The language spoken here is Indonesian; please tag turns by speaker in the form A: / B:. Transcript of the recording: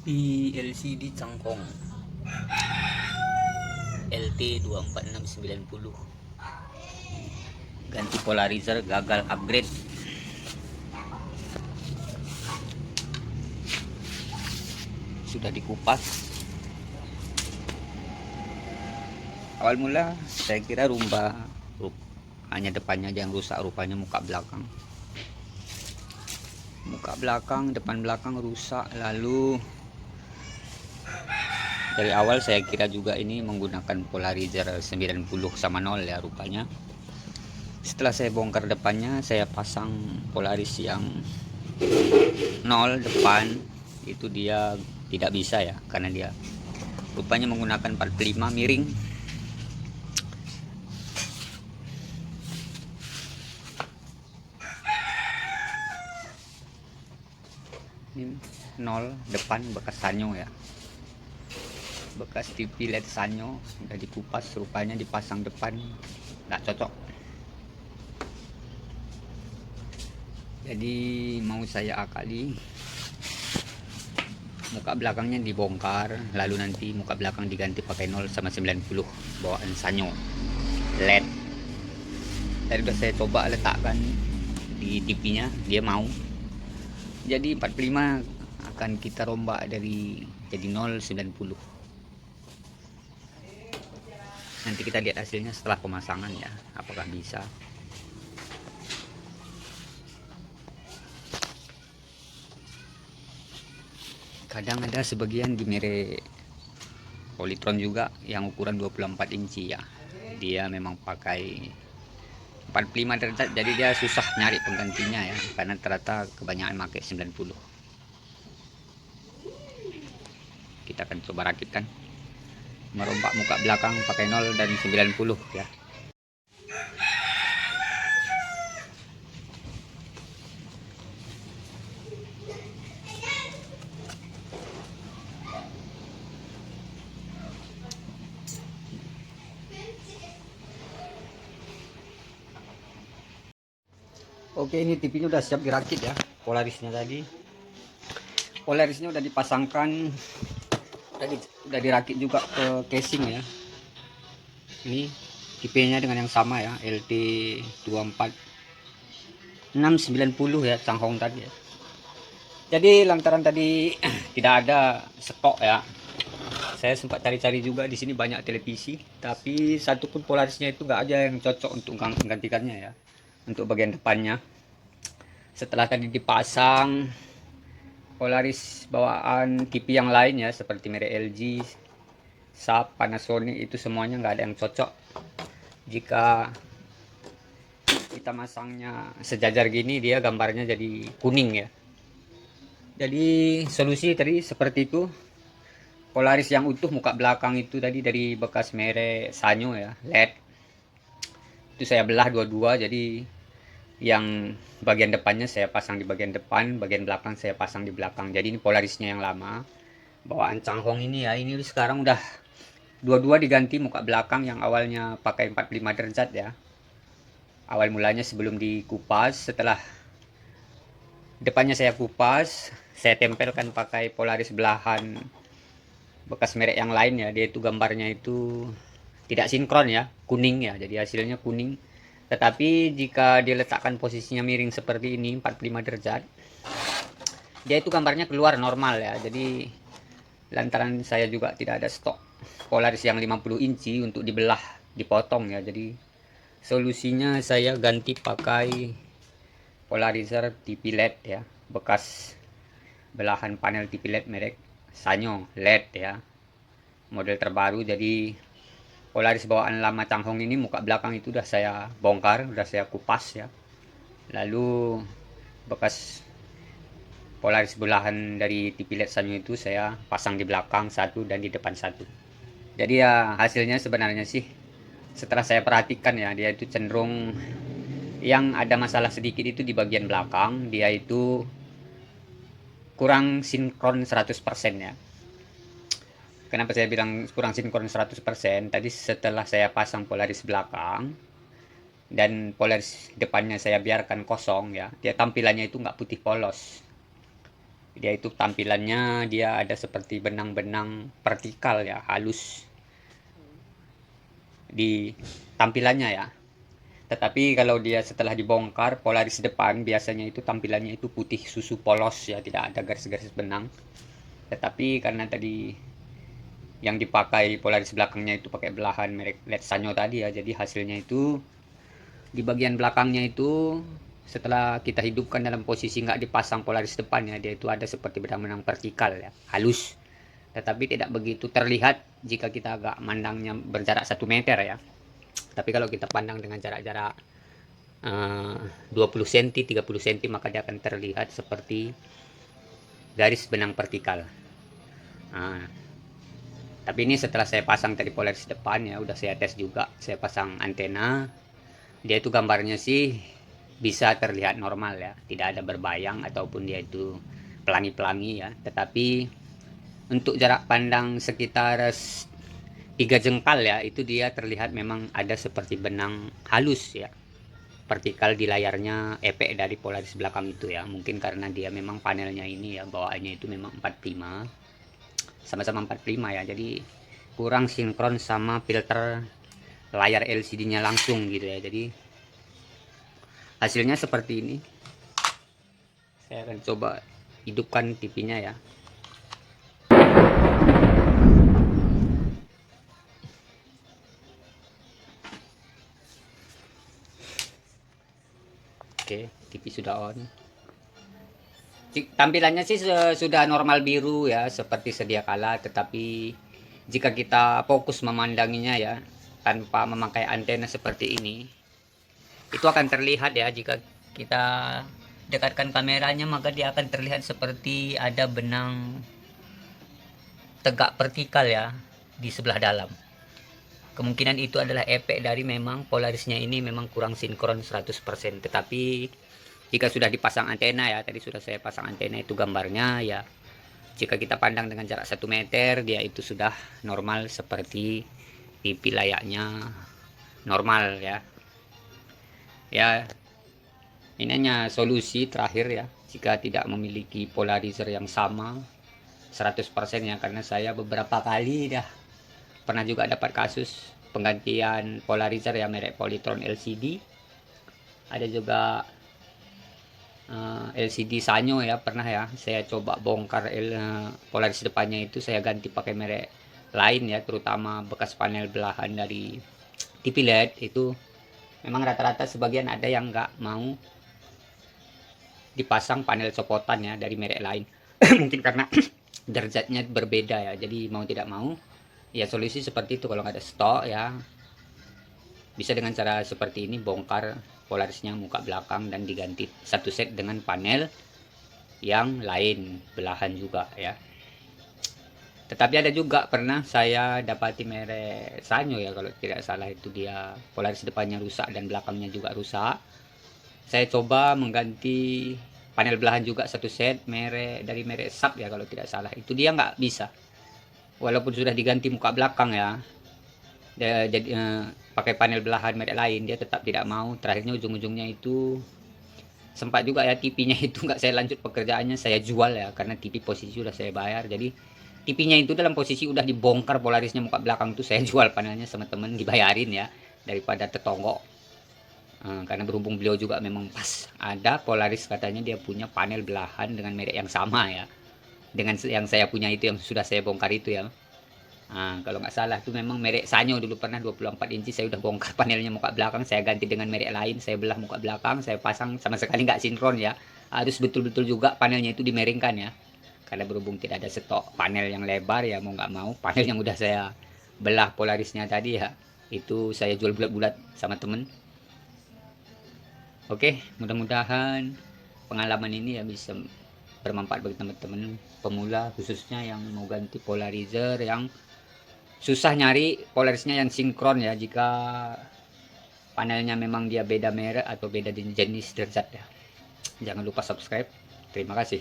A: Di LCD cangkong LT24690 ganti polarizer gagal upgrade. Sudah dikupas. Awal mula saya kira hanya depannya aja yang rusak, rupanya muka belakang depan belakang rusak. Lalu dari awal saya kira juga ini menggunakan polarizer 90 sama 0 ya rupanya. Setelah saya bongkar depannya, saya pasang polaris yang 0 depan, itu dia tidak bisa ya, karena dia rupanya menggunakan 45 miring. Ini 0 depan bekas sanyo ya, bekas TV LED sanyo, udah dikupas, rupanya dipasang depan nggak cocok. Jadi mau saya akali, muka belakangnya dibongkar, lalu nanti muka belakang diganti pakai 0 sama 90 bawaan sanyo LED. Tadi udah saya coba letakkan di TV nya, dia mau. Jadi 45 akan kita rombak dari jadi 090. Nanti kita lihat hasilnya setelah pemasangan ya, apakah bisa. Kadang ada sebagian di merek Polytron juga yang ukuran 24 inci ya, dia memang pakai 45 derajat, jadi dia susah nyari penggantinya ya, karena ternyata kebanyakan pakai 90. Kita akan coba rakitkan, merombak muka belakang pakai 0 dan 90 ya. Oke, ini TV-nya udah siap dirakit ya. Polarisnya udah dipasangkan, udah dirakit juga ke casing ya. Ini tipenya dengan yang sama ya, LT24690 ya, cangkong tadi ya. Jadi lantaran tadi tidak ada stok ya, saya sempat cari-cari juga di sini, banyak televisi, tapi satu pun polarisnya itu nggak ada yang cocok untuk menggantikannya ya, untuk bagian depannya. Setelah tadi dipasang polaris bawaan TV yang lain ya, seperti merek LG, Sharp, Panasonic, itu semuanya nggak ada yang cocok. Jika kita masangnya sejajar gini, dia gambarnya jadi kuning ya. Jadi solusi tadi seperti itu. Polaris yang utuh muka belakang itu tadi dari bekas merek Sanyo ya, LED. Itu saya belah dua-dua, jadi yang bagian depannya saya pasang di bagian depan, bagian belakang saya pasang di belakang. Jadi ini polarisnya yang lama. Bawaan Changhong ini ya, ini sekarang udah dua-dua diganti muka belakang, yang awalnya pakai 45 derajat ya. Awal mulanya sebelum dikupas, setelah depannya saya kupas, saya tempelkan pakai polaris belahan bekas merek yang lain ya. Dia itu gambarnya itu tidak sinkron ya, kuning ya, jadi hasilnya kuning. Tetapi jika diletakkan posisinya miring seperti ini 45 derajat, dia itu gambarnya keluar normal ya. Jadi lantaran saya juga tidak ada stok polaris yang 50 inci untuk dibelah, dipotong ya, jadi solusinya saya ganti pakai polarizer TV LED ya, bekas belahan panel TV LED merek Sanyo LED ya, model terbaru. Jadi polaris bawaan lama Changhong ini muka belakang itu udah saya bongkar, udah saya kupas ya. Lalu bekas polaris belahan dari TV LED Sanyo itu saya pasang di belakang satu dan di depan satu. Jadi ya hasilnya sebenarnya sih, setelah saya perhatikan ya, dia itu cenderung yang ada masalah sedikit itu di bagian belakang, dia itu kurang sinkron 100% ya. Kenapa saya bilang kurang sinkron 100%? Tadi setelah saya pasang polaris belakang dan polaris depannya saya biarkan kosong ya, dia tampilannya itu nggak putih polos. Dia itu tampilannya dia ada seperti benang-benang vertikal ya, halus di tampilannya ya. Tetapi kalau dia setelah dibongkar Polaris depan biasanya itu tampilannya itu putih susu polos ya, tidak ada garis-garis benang. Tetapi karena tadi yang dipakai Polaris belakangnya itu pakai belahan merek LED Sanyo tadi ya, jadi hasilnya itu di bagian belakangnya itu setelah kita hidupkan dalam posisi nggak dipasang Polaris depannya, dia itu ada seperti benang-benang vertikal ya, halus. Tetapi tidak begitu terlihat jika kita agak mandangnya berjarak 1 meter ya. Tapi kalau kita pandang dengan jarak-jarak 20 cm, 30 cm, maka dia akan terlihat seperti garis benang vertikal. Tapi ini setelah saya pasang tadi Polaris depan ya, udah saya tes juga, saya pasang antena. Dia itu gambarnya sih bisa terlihat normal ya, tidak ada berbayang ataupun dia itu pelangi-pelangi ya. Tetapi untuk jarak pandang sekitar 3 jengkal ya, itu dia terlihat memang ada seperti benang halus ya, vertikal di layarnya efek dari Polaris belakang itu ya. Mungkin karena dia memang panelnya ini ya, bawaannya itu memang 45, sama-sama 45 ya, jadi kurang sinkron sama filter layar LCD-nya langsung gitu ya. Jadi hasilnya seperti ini. Saya akan coba hidupkan TV-nya ya. Oke, TV sudah on. Tampilannya sih sudah normal biru ya, seperti sedia kala. Tetapi jika kita fokus memandanginya ya, tanpa memakai antena seperti ini, itu akan terlihat ya. Jika kita dekatkan kameranya, maka dia akan terlihat seperti ada benang tegak vertikal ya di sebelah dalam. Kemungkinan itu adalah efek dari memang Polarisnya ini memang kurang sinkron 100%. Tetapi jika sudah dipasang antena ya, tadi sudah saya pasang antena, itu gambarnya ya, jika kita pandang dengan jarak 1 meter, dia itu sudah normal seperti TV layaknya normal ya. Ya, ini hanya solusi terakhir ya, jika tidak memiliki polarizer yang sama 100% ya, karena saya beberapa kali dah pernah juga dapat kasus penggantian polarizer ya, merek Polytron LCD. Ada juga LCD Sanyo ya, pernah ya saya coba bongkar polaris depannya itu, saya ganti pakai merek lain ya, terutama bekas panel belahan dari TV LED itu. Memang rata-rata sebagian ada yang nggak mau dipasang panel copotan ya dari merek lain. Mungkin karena derajatnya berbeda ya, jadi mau tidak mau ya solusi seperti itu. Kalau nggak ada stok ya, bisa dengan cara seperti ini, bongkar polarisnya muka belakang dan diganti satu set dengan panel yang lain belahan juga ya. Tetapi ada juga pernah saya dapati merek Sanyo ya, kalau tidak salah itu, dia polaris depannya rusak dan belakangnya juga rusak. Saya coba mengganti panel belahan juga satu set dari merek Sub ya kalau tidak salah, itu dia nggak bisa. Walaupun sudah diganti muka belakang ya, jadi pakai panel belahan merek lain, dia tetap tidak mau. Terakhirnya ujung-ujungnya itu sempat juga ya, TV-nya itu nggak saya lanjut pekerjaannya, saya jual ya, karena TV posisi sudah saya bayar. Jadi TV-nya itu dalam posisi udah dibongkar polarisnya muka belakang itu, saya jual panelnya sama temen, dibayarin ya, daripada tetonggok. Karena berhubung beliau juga memang pas ada polaris, katanya dia punya panel belahan dengan merek yang sama ya, dengan yang saya punya itu, yang sudah saya bongkar itu ya. Kalau nggak salah itu memang merek Sanyo dulu, pernah 24 inci saya udah bongkar panelnya muka belakang, saya ganti dengan merek lain, saya belah muka belakang, saya pasang, sama sekali nggak sinkron ya. Harus betul-betul juga panelnya itu dimiringkan ya, karena berhubung tidak ada stok panel yang lebar ya, mau nggak mau panel yang udah saya belah polarisnya tadi ya, itu saya jual bulat-bulat sama temen. Oke, mudah-mudahan pengalaman ini ya bisa bermanfaat bagi teman-teman pemula, khususnya yang mau ganti polarizer, yang susah nyari polarisnya yang sinkron ya, jika panelnya memang dia beda merek atau beda jenis derajat ya. Jangan lupa subscribe. Terima kasih.